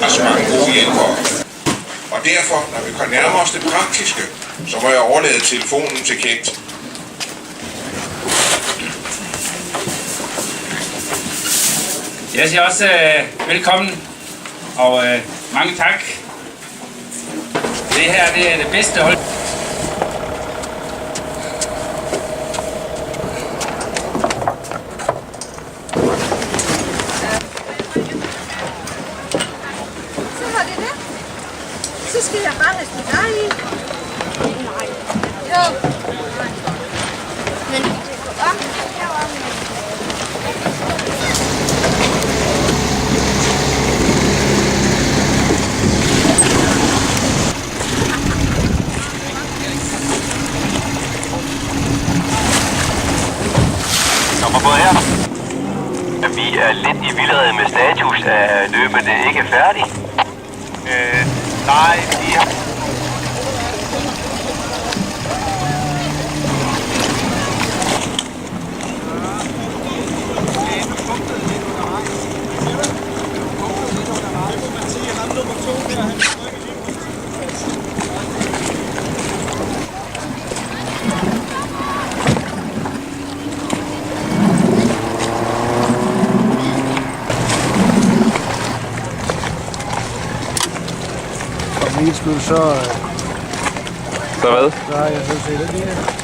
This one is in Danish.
har så mange gode hjælpere. Og derfor, når vi nærmer os det praktiske, så må jeg overlade telefonen til Kent. Jeg siger også velkommen og mange tak. Det her det er det bedste hold. Så har det det. Så skal jeg bare have til dig. Nej. Jo. Men Vi er lidt i vildrede med status af løbet ikke er færdigt. Nej, vi har... Min skyld, så hvad? har jeg sådan set ikke.